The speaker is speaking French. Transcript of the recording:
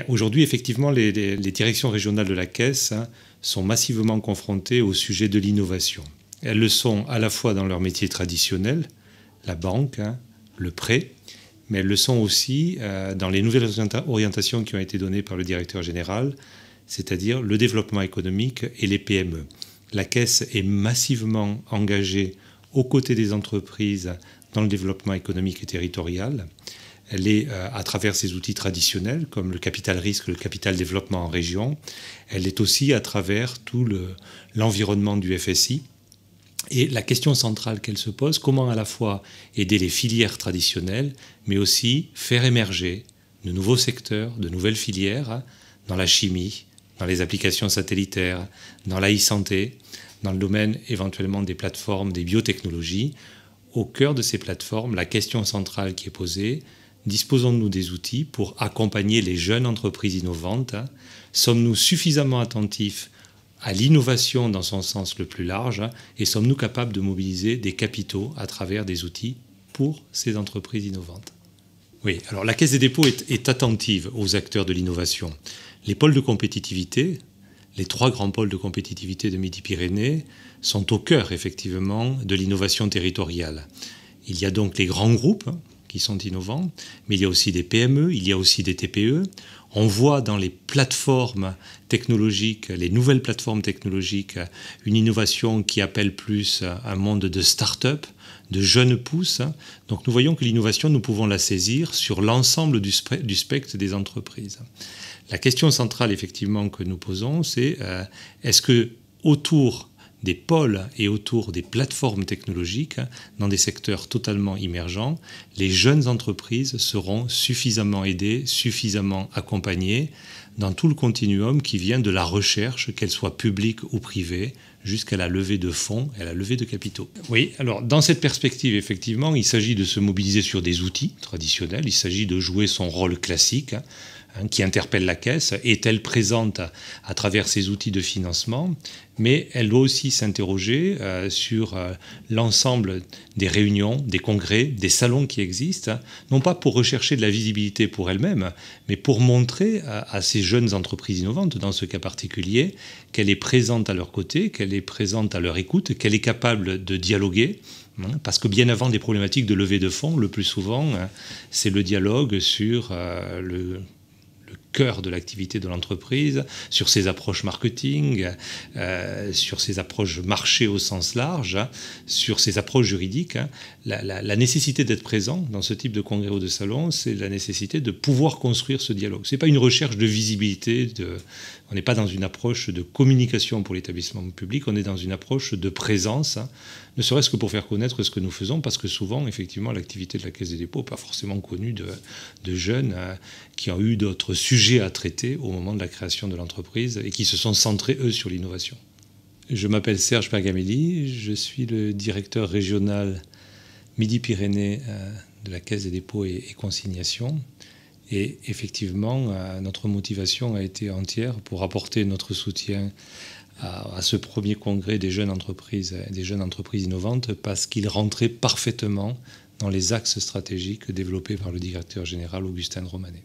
Bien, aujourd'hui, effectivement, les directions régionales de la Caisse sont massivement confrontées au sujet de l'innovation. Elles le sont à la fois dans leur métier traditionnel, la banque, le prêt, mais elles le sont aussi dans les nouvelles orientations qui ont été données par le directeur général, c'est-à-dire le développement économique et les PME. La Caisse est massivement engagée aux côtés des entreprises dans le développement économique et territorial. Elle est, à travers ses outils traditionnels, comme le capital risque, le capital développement en région. Elle est aussi à travers tout l'environnement du FSI. Et la question centrale qu'elle se pose, comment à la fois aider les filières traditionnelles, mais aussi faire émerger de nouveaux secteurs, de nouvelles filières, dans la chimie, dans les applications satellitaires, dans la e-santé, dans le domaine éventuellement des plateformes, des biotechnologies. Au cœur de ces plateformes, la question centrale qui est posée, disposons-nous des outils pour accompagner les jeunes entreprises innovantes? Sommes-nous suffisamment attentifs à l'innovation dans son sens le plus large? Et sommes-nous capables de mobiliser des capitaux à travers des outils pour ces entreprises innovantes? Oui, alors la Caisse des dépôts est attentive aux acteurs de l'innovation. Les pôles de compétitivité, les 3 grands pôles de compétitivité de Midi-Pyrénées, sont au cœur effectivement de l'innovation territoriale. Il y a donc les grands groupes qui sont innovants, mais il y a aussi des PME, il y a aussi des TPE. On voit dans les plateformes technologiques, les nouvelles plateformes technologiques, une innovation qui appelle plus un monde de start-up, de jeunes pousses. Donc nous voyons que l'innovation, nous pouvons la saisir sur l'ensemble du spectre des entreprises. La question centrale, effectivement, que nous posons, c'est est-ce que autour des pôles et autour des plateformes technologiques, dans des secteurs totalement émergents, les jeunes entreprises seront suffisamment aidées, suffisamment accompagnées dans tout le continuum qui vient de la recherche, qu'elle soit publique ou privée, jusqu'à la levée de fonds et à la levée de capitaux. Oui, alors dans cette perspective, effectivement, il s'agit de se mobiliser sur des outils traditionnels, il s'agit de jouer son rôle classique, qui interpelle la Caisse. Est-elle présente à travers ces outils de financement? Mais elle doit aussi s'interroger sur l'ensemble des réunions, des congrès, des salons qui existent, non pas pour rechercher de la visibilité pour elle-même, mais pour montrer à ces jeunes entreprises innovantes, dans ce cas particulier, qu'elle est présente à leur côté, qu'elle est présente à leur écoute, qu'elle est capable de dialoguer. Parce que bien avant des problématiques de levée de fonds, le plus souvent, c'est le dialogue sur le cœur de l'activité de l'entreprise, sur ses approches marketing, sur ses approches marché au sens large, sur ses approches juridiques. La nécessité d'être présent dans ce type de congrès ou de salon, c'est la nécessité de pouvoir construire ce dialogue. Ce n'est pas une recherche de visibilité, on n'est pas dans une approche de communication pour l'établissement public, on est dans une approche de présence, ne serait-ce que pour faire connaître ce que nous faisons, parce que souvent, effectivement, l'activité de la Caisse des dépôts n'est pas forcément connue de jeunes qui ont eu d'autres sujets à traiter au moment de la création de l'entreprise et qui se sont centrés, eux, sur l'innovation. Je m'appelle Serge Pergamelli, je suis le directeur régional Midi-Pyrénées de la Caisse des dépôts et consignations. Et effectivement, notre motivation a été entière pour apporter notre soutien à ce premier congrès des jeunes entreprises innovantes, parce qu'il rentrait parfaitement dans les axes stratégiques développés par le directeur général Augustin Romanet.